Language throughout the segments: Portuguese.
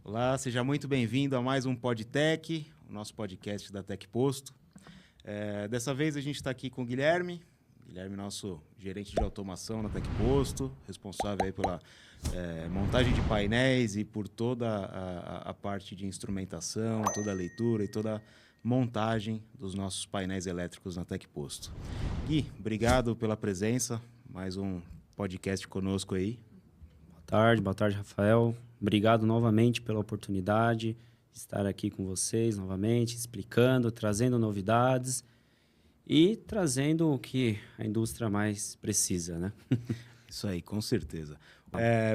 Olá, seja muito bem-vindo a mais um PodTech, o nosso podcast da TecPosto. Dessa vez a gente está aqui com o Guilherme, nosso gerente de automação na TecPosto, responsável aí pela montagem de painéis e por toda a parte de instrumentação, toda a leitura e toda a montagem dos nossos painéis elétricos na TecPosto. Gui, obrigado pela presença, mais um podcast conosco aí. Boa tarde, Rafael. Obrigado novamente pela oportunidade de estar aqui com vocês novamente, explicando, trazendo novidades e trazendo o que a indústria mais precisa, né? Isso aí, com certeza.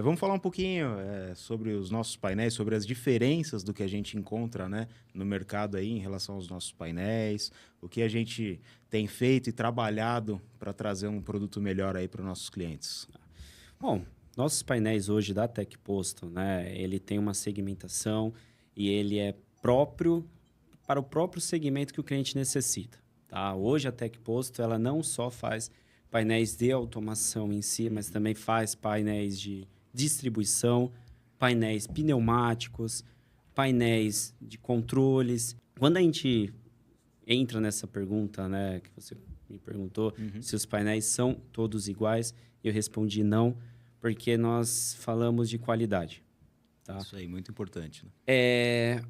Vamos falar um pouquinho sobre os nossos painéis, sobre as diferenças do que a gente encontra, né, no mercado aí em relação aos nossos painéis, o que a gente tem feito e trabalhado para trazer um produto melhor aí para os nossos clientes. Bom, nossos painéis hoje da TecPosto, né, ele tem uma segmentação e ele é próprio para o próprio segmento que o cliente necessita. Tá? Hoje a TecPosto ela não só faz painéis de automação em si, mas também faz painéis de distribuição, painéis pneumáticos, painéis de controles. Quando a gente entra nessa pergunta, né, que você me perguntou, se os painéis são todos iguais, eu respondi não, porque nós falamos de qualidade. Tá? Isso aí, muito importante. Né? É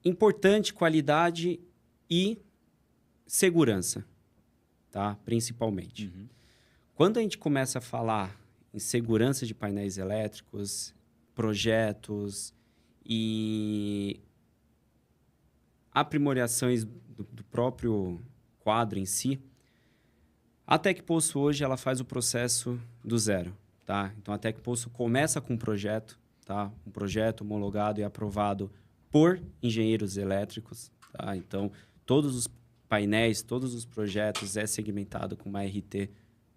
importante qualidade e segurança, tá? Principalmente. Quando a gente começa a falar em segurança de painéis elétricos, projetos e aprimorações do próprio quadro em si, a TecPosto hoje ela faz o processo do zero. Tá? Então, a TecPosto começa com um projeto, tá? Um projeto homologado e aprovado por engenheiros elétricos. Tá? Então, todos os painéis, todos os projetos é segmentado com uma RT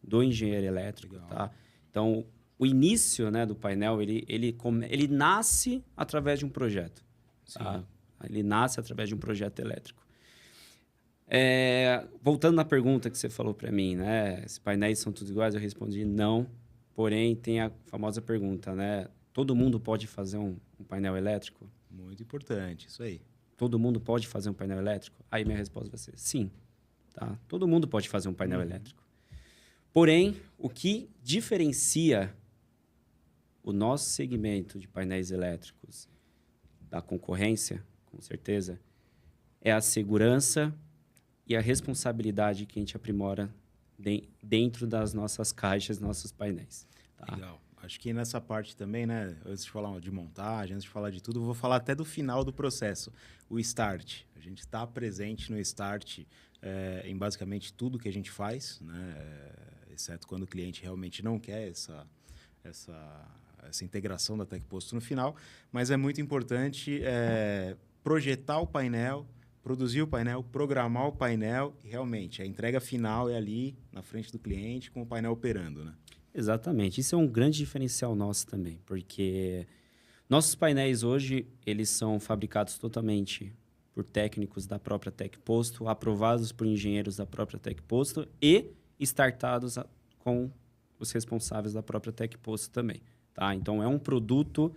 do engenheiro elétrico. Tá? Então, o início, né, do painel, ele nasce através de um projeto. Tá? Ele nasce através de um projeto elétrico. Voltando na pergunta que você falou para mim, né? Se painéis são todos iguais, eu respondi não. Porém, tem a famosa pergunta, né? Todo mundo pode fazer um painel elétrico? Muito importante, isso aí. Todo mundo pode fazer um painel elétrico? Aí minha resposta vai ser sim. Tá? Todo mundo pode fazer um painel elétrico. Porém, o que diferencia o nosso segmento de painéis elétricos da concorrência, com certeza, é a segurança e a responsabilidade que a gente aprimora dentro das nossas caixas, nossos painéis. Tá? Legal. Acho que nessa parte também, né? Antes de falar de montagem, antes de falar de tudo, eu vou falar até do final do processo, o start. A gente está presente no start em basicamente tudo que a gente faz, né? Exceto quando o cliente realmente não quer essa integração da TecPosto no final. Mas é muito importante projetar o painel, produzir o painel, programar o painel e realmente a entrega final é ali na frente do cliente com o painel operando, né? Exatamente. Isso é um grande diferencial nosso também, porque nossos painéis hoje, eles são fabricados totalmente por técnicos da própria TecPosto, aprovados por engenheiros da própria TecPosto e startados com os responsáveis da própria TecPosto também. Tá? Então, é um produto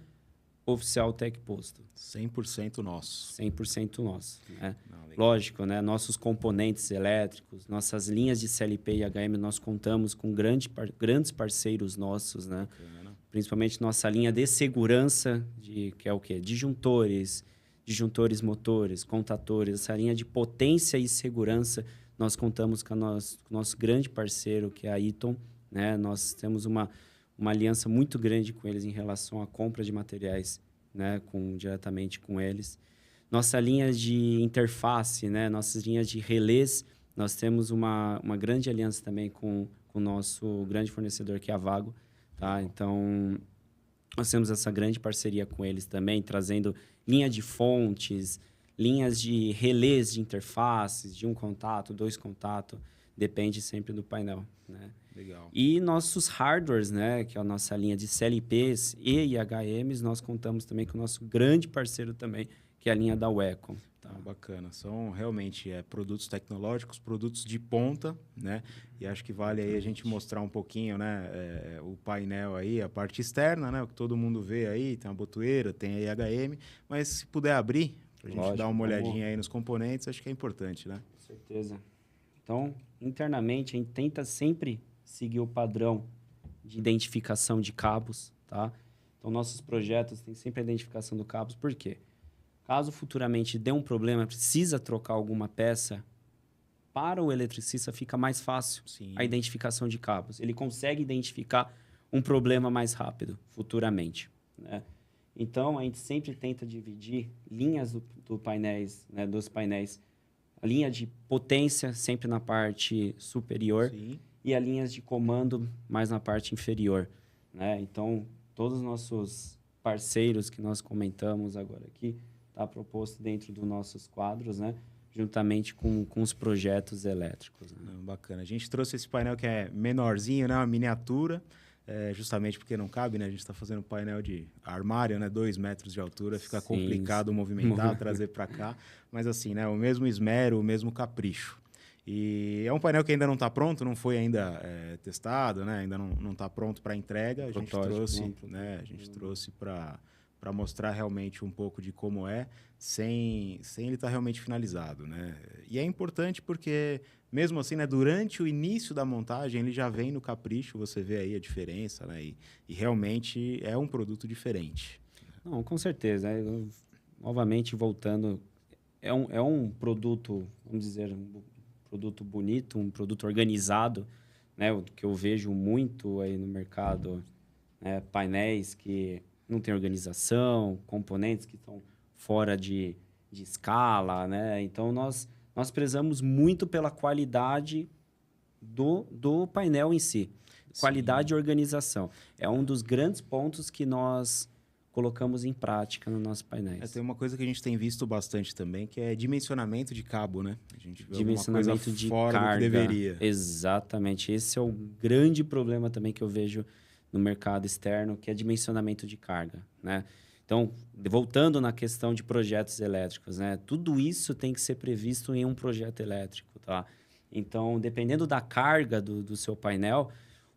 oficial TecPosto. 100% nosso. 100% nosso. Né? Não, Lógico, né? Nossos componentes elétricos, nossas linhas de CLP e HM, nós contamos com grandes parceiros nossos, né? Principalmente nossa linha de segurança, que é o quê? Disjuntores motores, contatores, essa linha de potência e segurança, nós contamos com o nosso grande parceiro, que é a Eaton, né? Nós temos uma aliança muito grande com eles em relação à compra de materiais, né? Diretamente com eles. Nossa linha de interface, né? Nossas linhas de relés, nós temos uma grande aliança também com o nosso grande fornecedor, que é a Vago. Tá? Então, nós temos essa grande parceria com eles também, trazendo linha de fontes, linhas de relés de interfaces, de 1 contato, 2 contato. depende sempre do painel, né? Legal. E nossos hardwares, né, que é a nossa linha de CLPs e IHMs, nós contamos também com o nosso grande parceiro também, que é a linha da Wacom. Tá? Bacana. São realmente produtos tecnológicos, produtos de ponta, né? E acho que vale aí a gente mostrar um pouquinho, né, o painel aí, a parte externa, né, o que todo mundo vê aí, tem a botoeira, tem a IHM, mas se puder abrir, pra gente dar uma olhadinha aí nos componentes, acho que é importante, né? Com certeza. Então, internamente, a gente tenta sempre seguir o padrão de identificação de cabos, tá? Então, nossos projetos têm sempre a identificação do cabos. Por quê? Caso futuramente dê um problema, precisa trocar alguma peça, para o eletricista fica mais fácil a identificação de cabos. Ele consegue identificar um problema mais rápido, futuramente, né? Então, a gente sempre tenta dividir linhas dos painéis, a linha de potência sempre na parte superior. Sim. E as linhas de comando mais na parte inferior, né? Então, todos os nossos parceiros que nós comentamos agora aqui, está proposto dentro dos nossos quadros, né? Juntamente com os projetos elétricos. Né? Bacana. A gente trouxe esse painel que é menorzinho, né? Uma miniatura, justamente porque não cabe, né? A gente está fazendo um painel de armário, né? 2 metros de altura, fica complicado movimentar, trazer para cá. Mas assim, né? O mesmo esmero, o mesmo capricho. E é um painel que ainda não está pronto, não foi ainda testado, né? Ainda não está pronto para entrega. A gente trouxe para mostrar realmente um pouco de como sem ele estar realmente finalizado, né? E é importante porque, mesmo assim, né, durante o início da montagem, ele já vem no capricho, você vê aí a diferença, né? E realmente é um produto diferente. Não, com certeza. Novamente, voltando, é um produto, vamos dizer, produto bonito, um produto organizado, né? O que eu vejo muito aí no mercado, né? Painéis que não tem organização, componentes que estão fora de escala, né? Então, nós prezamos muito pela qualidade do painel em si. Qualidade e organização. É um dos grandes pontos que nós colocamos em prática nos nossos painéis. Tem uma coisa que a gente tem visto bastante também, que é dimensionamento de cabo, né? A gente vê dimensionamento coisa de fora carga. do que deveria. Exatamente. Esse é o grande problema também que eu vejo no mercado externo, que é dimensionamento de carga, né? Então, voltando na questão de projetos elétricos, né? Tudo isso tem que ser previsto em um projeto elétrico, tá? Então, dependendo da carga do seu painel,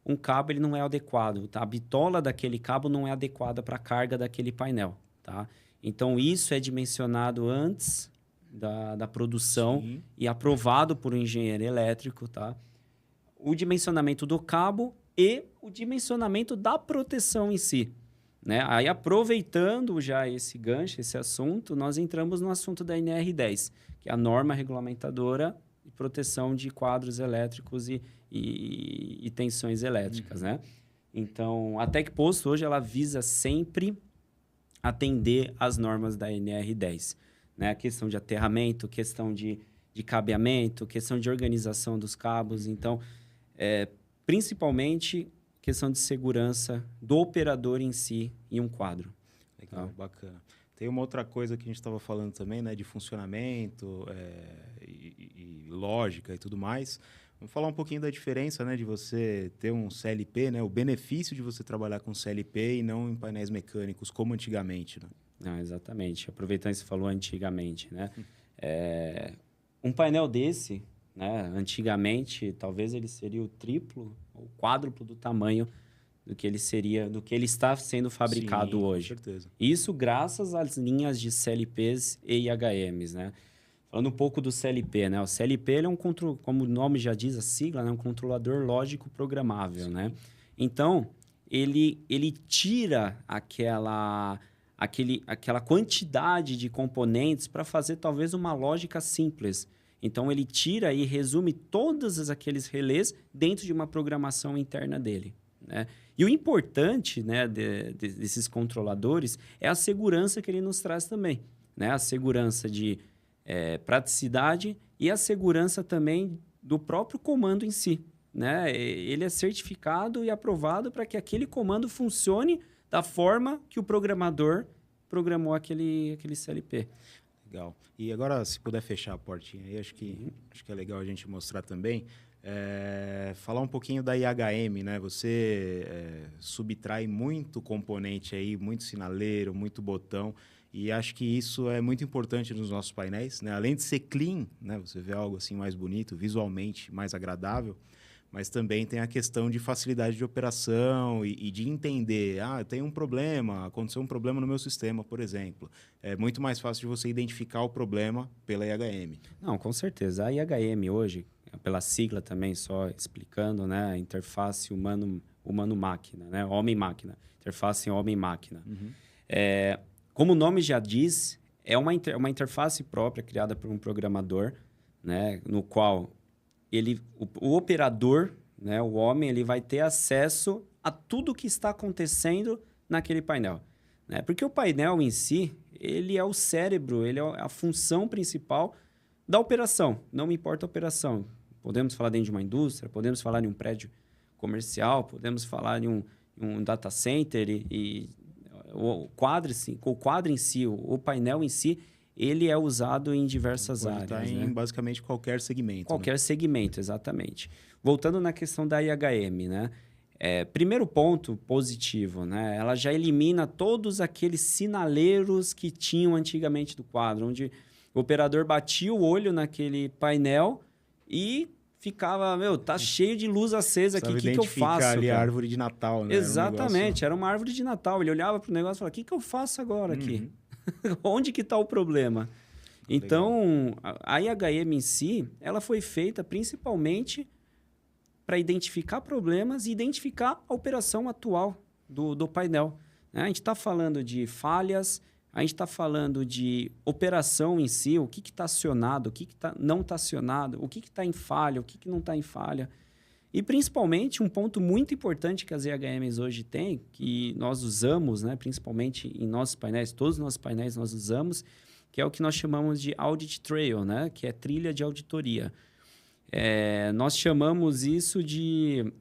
um cabo ele não é adequado, tá? A bitola daquele cabo não é adequada para a carga daquele painel, tá? Então, isso é dimensionado antes da produção e aprovado por um engenheiro elétrico, tá? O dimensionamento do cabo e o dimensionamento da proteção em si, né? Aí, aproveitando já esse gancho, esse assunto, nós entramos no assunto da NR10, que é a norma regulamentadora de proteção de quadros elétricos e tensões elétricas, né? Então, a TecPosto hoje ela visa sempre atender às normas da NR10, né? A questão de aterramento, questão de cabeamento, questão de organização dos cabos. Então, principalmente questão de segurança do operador em si em um quadro. Legal, bacana. Tem uma outra coisa que a gente estava falando também, né, de funcionamento e lógica e tudo mais. Vamos falar um pouquinho da diferença, né, de você ter um CLP, né, o benefício de você trabalhar com CLP e não em painéis mecânicos como antigamente, né? Não, exatamente. Aproveitando que você falou antigamente, né? Um painel desse, né, antigamente, talvez ele seria o triplo ou quádruplo do tamanho do que ele está sendo fabricado hoje. Com certeza. Isso graças às linhas de CLPs e IHMs, né? Falando um pouco do CLP, né? O CLP ele é como o nome já diz, a sigla, né? Um controlador lógico programável, né? Então, ele tira aquela quantidade de componentes para fazer talvez uma lógica simples. Então, ele tira e resume todos aqueles relés dentro de uma programação interna dele, né? E o importante, né, desses controladores é a segurança que ele nos traz também, né? A segurança de praticidade e a segurança também do próprio comando em si, né? Ele é certificado e aprovado para que aquele comando funcione da forma que o programador programou aquele CLP. Legal. E agora, se puder fechar a portinha aí, acho que é legal a gente mostrar também. Falar um pouquinho da IHM, né? Você subtrai muito componente aí, muito sinaleiro, muito botão, e acho que isso é muito importante nos nossos painéis, né? Além de ser clean, né? Você vê algo assim mais bonito, visualmente mais agradável, mas também tem a questão de facilidade de operação e de entender, eu tenho um problema, aconteceu um problema no meu sistema, por exemplo. É muito mais fácil de você identificar o problema pela IHM. Não, com certeza. A IHM hoje, pela sigla também, só explicando, né? A interface humano-máquina, né? Homem-máquina. Interface homem-máquina. Uhum. Como o nome já diz, é uma interface própria criada por um programador, né? No qual o operador, né? O homem, ele vai ter acesso a tudo que está acontecendo naquele painel, né? Porque o painel em si, ele é o cérebro, ele é a função principal da operação. Não me importa a operação. Podemos falar dentro de uma indústria, podemos falar em um prédio comercial, podemos falar em um data center o quadro em si, o painel em si, ele é usado em diversas áreas. Pode estar em basicamente qualquer segmento. Qualquer segmento, exatamente. Voltando na questão da IHM, né? Primeiro ponto positivo, né? Ela já elimina todos aqueles sinaleiros que tinham antigamente do quadro, onde o operador batia o olho naquele painel e ficava, tá cheio de luz acesa aqui, o que eu faço? Ali a árvore de Natal, né? Exatamente, era uma árvore de Natal. Ele olhava para o negócio e falava, o que eu faço agora aqui? Onde que está o problema? Então, a IHM em si, ela foi feita principalmente para identificar problemas e identificar a operação atual do painel, né? A gente está falando de falhas, a gente está falando de operação em si, o que está acionado, o que não está acionado, o que está em falha, o que não está em falha. E, principalmente, um ponto muito importante que as IHMs hoje têm, que nós usamos, né, principalmente em nossos painéis, todos os nossos painéis nós usamos, que é o que nós chamamos de Audit Trail, né, que é trilha de auditoria. Nós chamamos isso de...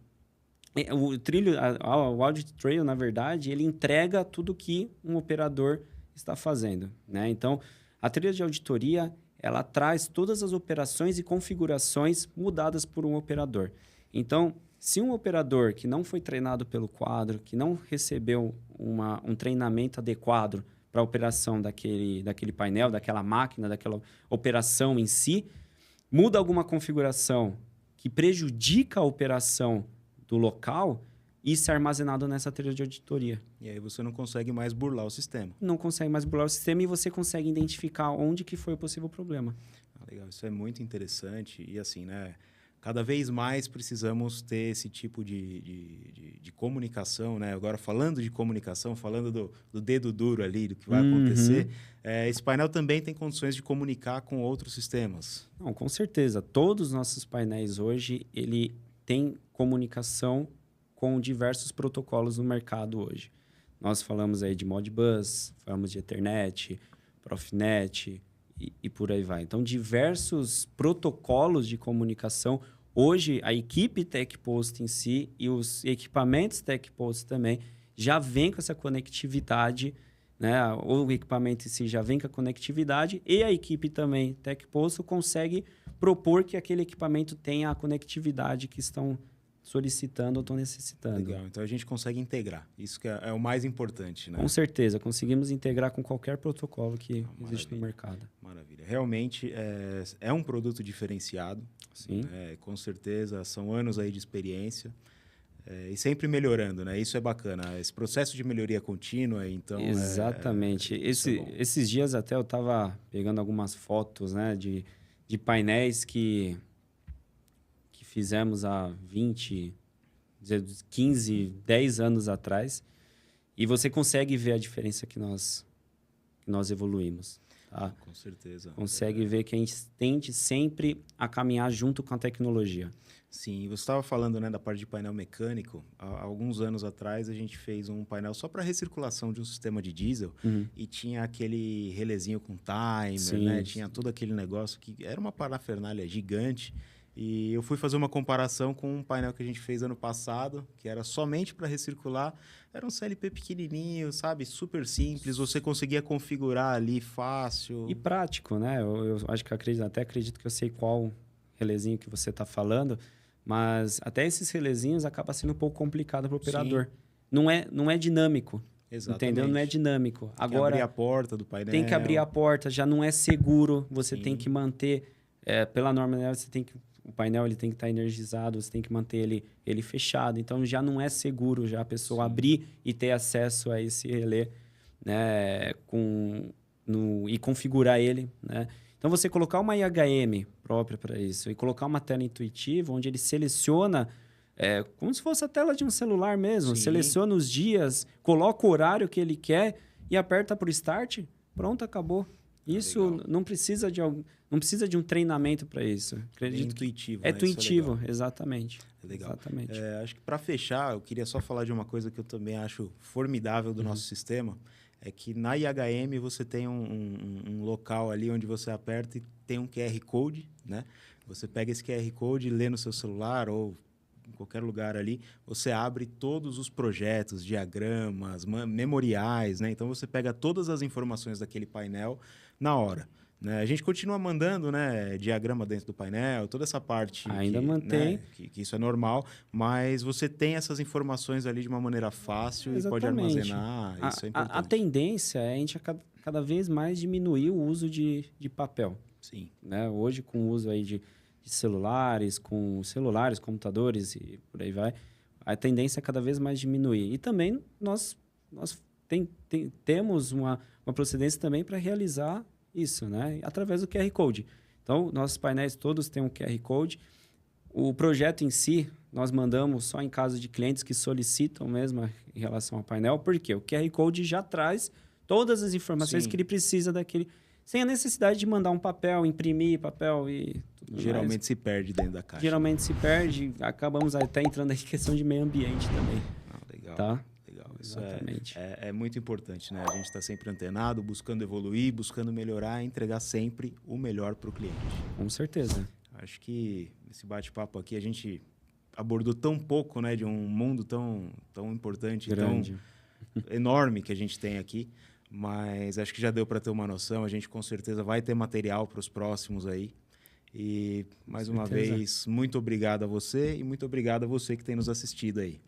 O Audit Trail, na verdade, ele entrega tudo que um operador está fazendo, né? Então, a trilha de auditoria, ela traz todas as operações e configurações mudadas por um operador. Então, se um operador que não foi treinado pelo quadro, que não recebeu um treinamento adequado para a operação daquele painel, daquela máquina, daquela operação em si, muda alguma configuração que prejudica a operação do local, isso é armazenado nessa trilha de auditoria. E aí você não consegue mais burlar o sistema. Não consegue mais burlar o sistema e você consegue identificar onde que foi o possível problema. Legal, isso é muito interessante. E assim, né? Cada vez mais precisamos ter esse tipo de comunicação, né? Agora, falando de comunicação, falando do dedo duro ali, do que vai acontecer, esse painel também tem condições de comunicar com outros sistemas. Não, com certeza. Todos os nossos painéis hoje, ele tem comunicação com diversos protocolos no mercado hoje. Nós falamos aí de Modbus, falamos de Ethernet, Profinet e por aí vai. Então, diversos protocolos de comunicação. Hoje, a equipe TechPost em si e os equipamentos TechPost também já vem com essa conectividade, né? O equipamento em si já vem com a conectividade e a equipe também TechPost consegue propor que aquele equipamento tenha a conectividade que estão solicitando ou estão necessitando. Legal, então a gente consegue integrar. Isso que é o mais importante, né? Com certeza, conseguimos integrar com qualquer protocolo que existe no mercado. Maravilha. Realmente é um produto diferenciado. Sim. Com certeza, são anos aí de experiência. E sempre melhorando, né? Isso é bacana. Esse processo de melhoria contínua, então... Exatamente. Esses dias até eu estava pegando algumas fotos, né, de painéis que fizemos há 20, 15, 10 anos atrás. E você consegue ver a diferença que nós evoluímos. Tá? Com certeza. Consegue ver que a gente tende sempre a caminhar junto com a tecnologia. Sim, você estava falando, né, da parte de painel mecânico. Há alguns anos atrás, a gente fez um painel só para recirculação de um sistema de diesel e tinha aquele relezinho com timer, Sim. né? Tinha todo aquele negócio que era uma parafernália gigante. E eu fui fazer uma comparação com um painel que a gente fez ano passado, que era somente para recircular. Era um CLP pequenininho, sabe? Super simples, você conseguia configurar ali fácil. E prático, né? Eu acho que acredito que eu sei qual relezinho que você está falando, Mas até esses relezinhos acaba sendo um pouco complicado para o operador. Sim. Não é dinâmico. Exatamente. Entendeu? Não é dinâmico. Tem que Agora, abrir a porta do painel. tem que abrir a porta, já não é seguro. Você Sim. tem que manter, pela norma, né, o painel ele tem que estar energizado, você tem que manter ele fechado. Então, já não é seguro já a pessoa abrir e ter acesso a esse relé, né, e configurar ele, né? Então, você colocar uma IHM própria para isso e colocar uma tela intuitiva, onde ele seleciona, como se fosse a tela de um celular mesmo, Sim. seleciona os dias, coloca o horário que ele quer e aperta para o start, pronto, acabou. Isso legal. não precisa de um treinamento para isso. Acredito intuitivo. é né? Isso intuitivo, legal. exatamente. É legal. Exatamente. Acho que para fechar, eu queria só falar de uma coisa que eu também acho formidável do nosso sistema. É que na IHM você tem um local ali onde você aperta e tem um QR Code, né? Você pega esse QR Code, lê no seu celular ou em qualquer lugar ali, você abre todos os projetos, diagramas, memoriais, né? Então você pega todas as informações daquele painel na hora. Né? A gente continua mandando, né, diagrama dentro do painel, toda essa parte Ainda que, mantém. né, que isso é normal, mas você tem essas informações ali de uma maneira fácil e pode Exatamente. armazenar, isso é importante. A tendência é a gente cada vez mais diminuir o uso de papel. Sim. Né? Hoje, com o uso aí de celulares, computadores e por aí vai, a tendência é cada vez mais diminuir. E também nós temos uma procedência também para realizar isso, né? Através do QR Code. Então, nossos painéis todos têm um QR Code. O projeto em si, nós mandamos só em caso de clientes que solicitam mesmo em relação ao painel, porque o QR Code já traz todas as informações Sim. que ele precisa daquele, sem a necessidade de mandar um papel, imprimir papel e tudo Geralmente mais. se perde dentro da caixa. Geralmente se perde, acabamos até entrando em questão de meio ambiente também. Legal. Tá? Legal. Isso Exatamente. é muito importante, né? A gente está sempre antenado, buscando evoluir, buscando melhorar, entregar sempre o melhor para o cliente. Com certeza. Acho que esse bate-papo aqui a gente abordou tão pouco, né, de um mundo tão importante, Grande. tão enorme que a gente tem aqui, mas acho que já deu para ter uma noção. A gente com certeza vai ter material para os próximos aí. E mais uma vez, muito obrigado a você e muito obrigado a você que tem nos assistido aí.